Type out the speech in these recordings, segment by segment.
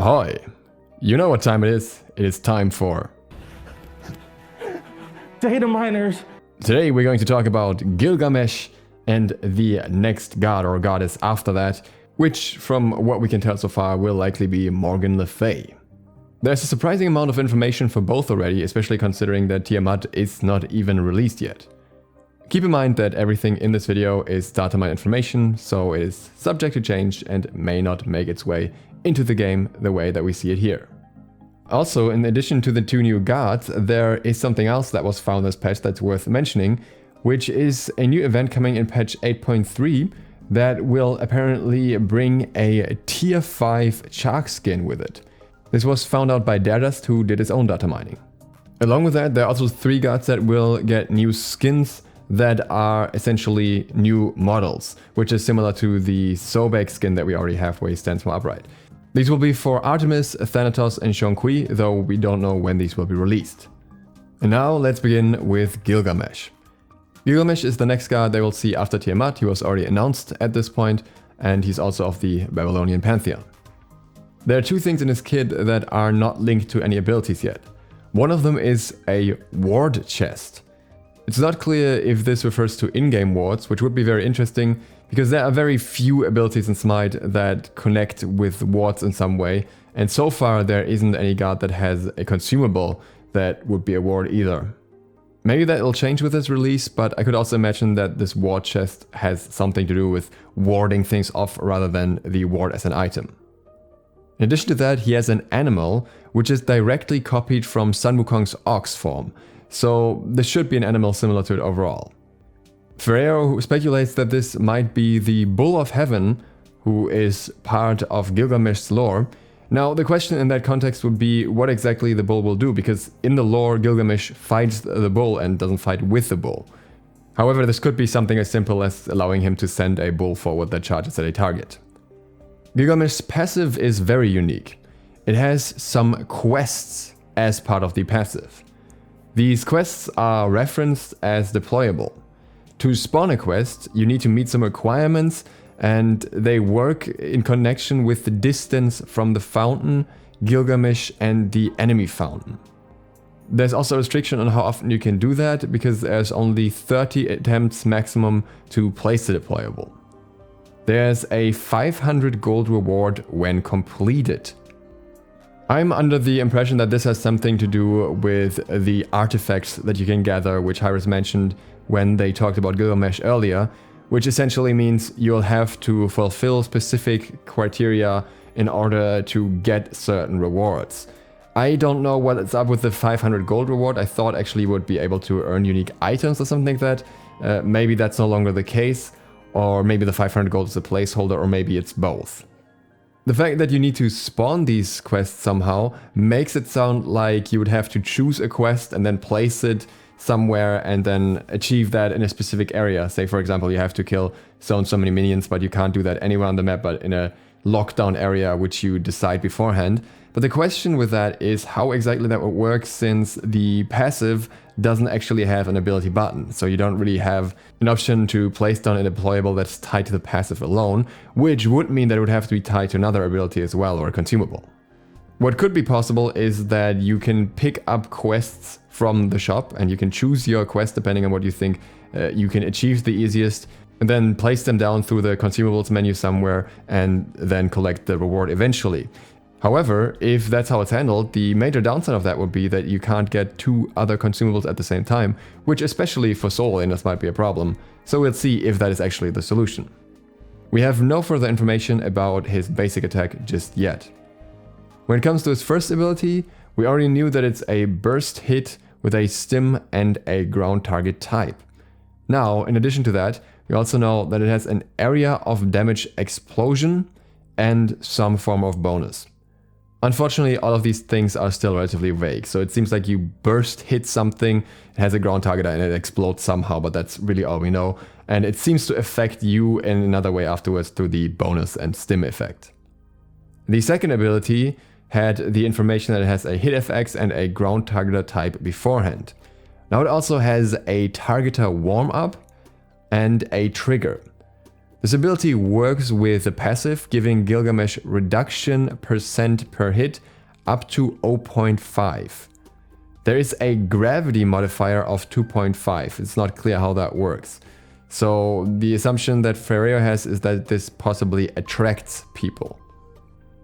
Ahoy! You know what time it is. It is time for data miners. Today we're going to talk about Gilgamesh and the next god or goddess after that, which from what we can tell so far will likely be Morgan Le Fay. There's a surprising amount of information for both already, especially considering that Tiamat is not even released yet. Keep in mind that everything in this video is data mine information, so it is subject to change and may not make its way into the game the way that we see it here. Also, in addition to the two new gods, there is something else that was found this patch that's worth mentioning, which is a new event coming in patch 8.3 that will apparently bring a tier 5 shark skin with it. This was found out by Daredust, who did his own data mining. Along with that, there are also 3 gods that will get new skins that are essentially new models, which is similar to the Sobek skin that we already have where he stands more upright. These will be for Artemis, Thanatos and Zhong Kui, though we don't know when these will be released. And now let's begin with Gilgamesh. Gilgamesh is the next god they will see after Tiamat. He was already announced at this point, and he's also of the Babylonian pantheon. There are 2 things in his kit that are not linked to any abilities yet. One of them is a ward chest. It's not clear if this refers to in-game wards, which would be very interesting, because there are very few abilities in SMITE that connect with wards in some way, and so far there isn't any god that has a consumable that would be a ward either. Maybe that will change with this release, but I could also imagine that this ward chest has something to do with warding things off rather than the ward as an item. In addition to that, he has an animal, which is directly copied from Sun Wukong's ox form, so this should be an animal similar to it overall. Ferrero speculates that this might be the Bull of Heaven, who is part of Gilgamesh's lore. Now, the question in that context would be what exactly the bull will do, because in the lore, Gilgamesh fights the bull and doesn't fight with the bull. However, this could be something as simple as allowing him to send a bull forward that charges at a target. Gilgamesh's passive is very unique. It has some quests as part of the passive. These quests are referenced as deployable. To spawn a quest, you need to meet some requirements, and they work in connection with the distance from the fountain, Gilgamesh, and the enemy fountain. There's also a restriction on how often you can do that, because there's only 30 attempts maximum to place the deployable. There's a 500 gold reward when completed. I'm under the impression that this has something to do with the artifacts that you can gather, which Hyris mentioned when they talked about Gilgamesh earlier, which essentially means you'll have to fulfill specific criteria in order to get certain rewards. I don't know what's up with the 500 gold reward. I thought actually you would be able to earn unique items or something like that. Maybe that's no longer the case, or maybe the 500 gold is a placeholder, or maybe it's both. The fact that you need to spawn these quests somehow makes it sound like you would have to choose a quest and then place it somewhere and then achieve that in a specific area. Say, for example, you have to kill so and so many minions, but you can't do that anywhere on the map, but in a lockdown area which you decide beforehand. But the question with that is how exactly that would work, since the passive doesn't actually have an ability button. So you don't really have an option to place down a deployable that's tied to the passive alone, which would mean that it would have to be tied to another ability as well, or a consumable. What could be possible is that you can pick up quests from the shop, and you can choose your quest depending on what you think you can achieve the easiest, and then place them down through the consumables menu somewhere, and then collect the reward eventually. However, if that's how it's handled, the major downside of that would be that you can't get 2 other consumables at the same time, which especially for solo laners might be a problem, so we'll see if that is actually the solution. We have no further information about his basic attack just yet. When it comes to his first ability, we already knew that it's a burst hit with a stim and a ground target type. Now, in addition to that, we also know that it has an area of damage explosion and some form of bonus. Unfortunately, all of these things are still relatively vague, so it seems like you burst hit something, it has a ground target and it explodes somehow, but that's really all we know, and it seems to affect you in another way afterwards through the bonus and stim effect. The second ability had the information that it has a hit FX and a ground targeter type beforehand. Now it also has a targeter warm-up and a trigger. This ability works with the passive, giving Gilgamesh reduction % per hit up to 0.5. There is a gravity modifier of 2.5. It's not clear how that works. So the assumption that Ferreo has is that this possibly attracts people.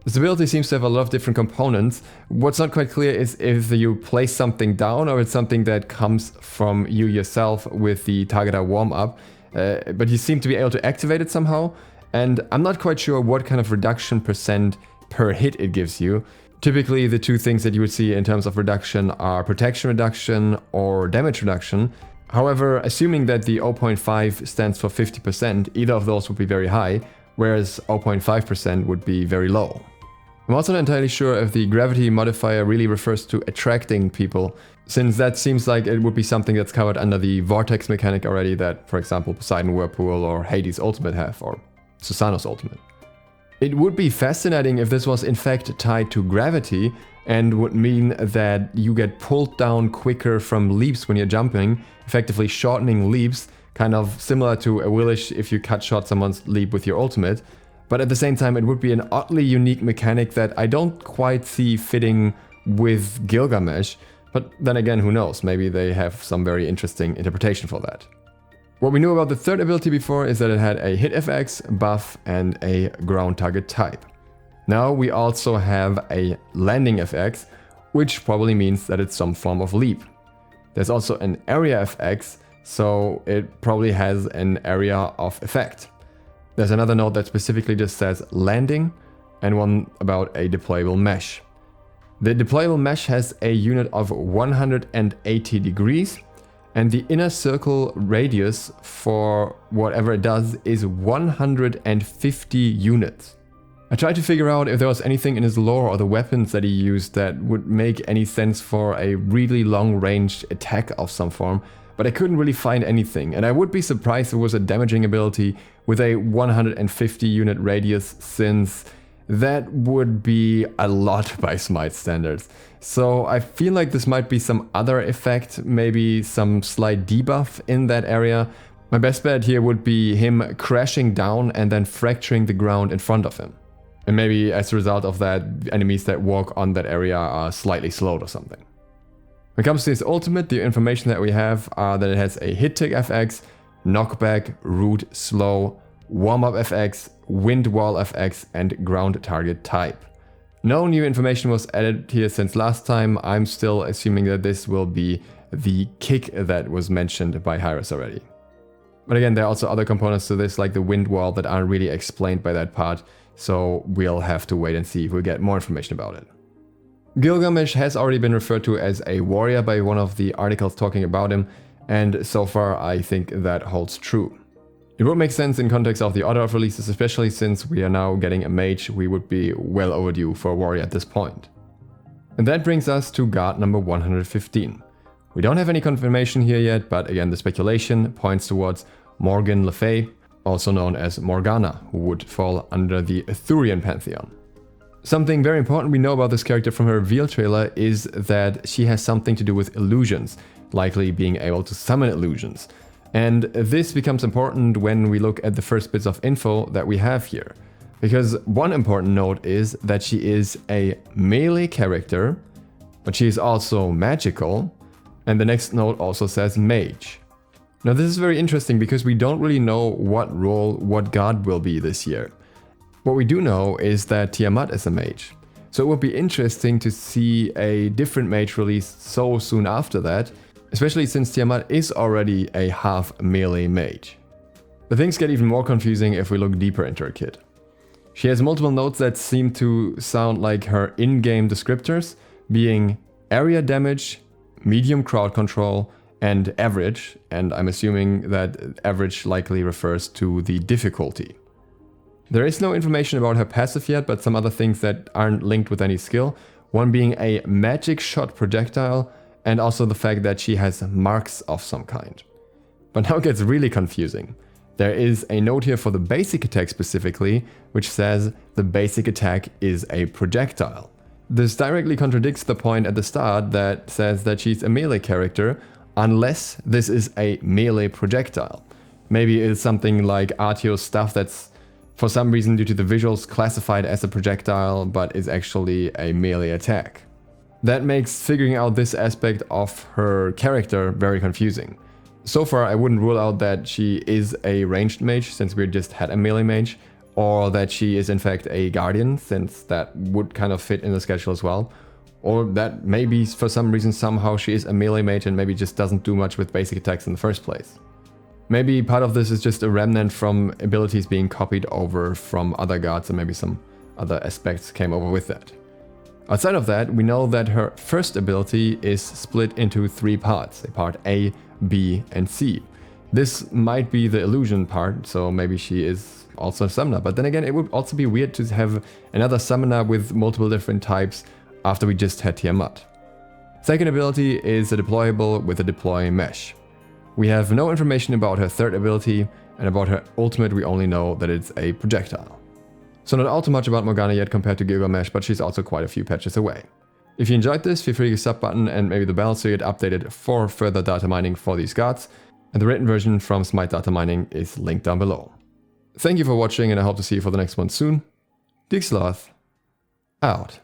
This ability seems to have a lot of different components. What's not quite clear is if you place something down or it's something that comes from you yourself with the targeter warm-up. But you seem to be able to activate it somehow, and I'm not quite sure what kind of reduction % per hit it gives you. Typically the two things that you would see in terms of reduction are protection reduction or damage reduction. However, assuming that the 0.5 stands for 50%, either of those would be very high, whereas 0.5% would be very low. I'm also not entirely sure if the gravity modifier really refers to attracting people, since that seems like it would be something that's covered under the vortex mechanic already that, for example, Poseidon Whirlpool or Hades Ultimate have, or Susanoo's Ultimate. It would be fascinating if this was in fact tied to gravity and would mean that you get pulled down quicker from leaps when you're jumping, effectively shortening leaps, kind of similar to a Willish if you cut short someone's leap with your ultimate. But at the same time, it would be an oddly unique mechanic that I don't quite see fitting with Gilgamesh. But then again, who knows, maybe they have some very interesting interpretation for that. What we knew about the third ability before is that it had a hit FX, buff, and a ground target type. Now we also have a landing FX, which probably means that it's some form of leap. There's also an area FX, so it probably has an area of effect. There's another note that specifically just says landing, and one about a deployable mesh. The deployable mesh has a unit of 180 degrees, and the inner circle radius for whatever it does is 150 units. I tried to figure out if there was anything in his lore or the weapons that he used that would make any sense for a really long-range attack of some form, but I couldn't really find anything, and I would be surprised if it was a damaging ability with a 150 unit radius, since that would be a lot by Smite standards. So I feel like this might be some other effect, maybe some slight debuff in that area. My best bet here would be him crashing down and then fracturing the ground in front of him. And maybe as a result of that, enemies that walk on that area are slightly slowed or something. When it comes to his ultimate, the information that we have are that it has a hit tick FX, knockback, root, slow, warm-up FX, wind wall FX, and ground target type. No new information was added here since last time. I'm still assuming that this will be the kick that was mentioned by Hyros already. But again, there are also other components to this, like the wind wall, that aren't really explained by that part, so we'll have to wait and see if we get more information about it. Gilgamesh has already been referred to as a warrior by one of the articles talking about him, and so far I think that holds true. It would make sense in context of the order of releases, especially since we are now getting a mage. We would be well overdue for a warrior at this point. And that brings us to guard number 115. We don't have any confirmation here yet, but again the speculation points towards Morgan Le Fay, also known as Morgana, who would fall under the Arthurian pantheon. Something very important we know about this character from her reveal trailer is that she has something to do with illusions, likely being able to summon illusions. And this becomes important when we look at the first bits of info that we have here. Because one important note is that she is a melee character, but she is also magical, and the next note also says mage. Now this is very interesting because we don't really know what role what god will be this year. What we do know is that Tiamat is a mage. So it would be interesting to see a different mage released so soon after that, especially since Tiamat is already a half melee mage. The things get even more confusing if we look deeper into her kit. She has multiple notes that seem to sound like her in-game descriptors, being area damage, medium crowd control, and average, and I'm assuming that average likely refers to the difficulty. There is no information about her passive yet, but some other things that aren't linked with any skill, one being a magic shot projectile, and also the fact that she has marks of some kind. But now it gets really confusing. There is a note here for the basic attack specifically, which says the basic attack is a projectile. This directly contradicts the point at the start that says that she's a melee character, unless this is a melee projectile. Maybe it's something like Arteos stuff that's for some reason due to the visuals classified as a projectile, but is actually a melee attack. That makes figuring out this aspect of her character very confusing. So far I wouldn't rule out that she is a ranged mage, since we just had a melee mage, or that she is in fact a guardian, since that would kind of fit in the schedule as well. Or that maybe for some reason somehow she is a melee mage and maybe just doesn't do much with basic attacks in the first place. Maybe part of this is just a remnant from abilities being copied over from other gods, and maybe some other aspects came over with that. Outside of that, we know that her first ability is split into 3 parts, a part A, B, and C. This might be the illusion part, so maybe she is also a summoner, but then again it would also be weird to have another summoner with multiple different types after we just had Tiamat. Second ability is a deployable with a deploy mesh. We have no information about her third ability, and about her ultimate we only know that it's a projectile. So not all too much about Morgana yet compared to Gilgamesh, but she's also quite a few patches away. If you enjoyed this, feel free to hit the sub button and maybe the bell so you get updated for further data mining for these gods, and the written version from SMITE Datamining is linked down below. Thank you for watching, and I hope to see you for the next one soon. ZiSotto, out.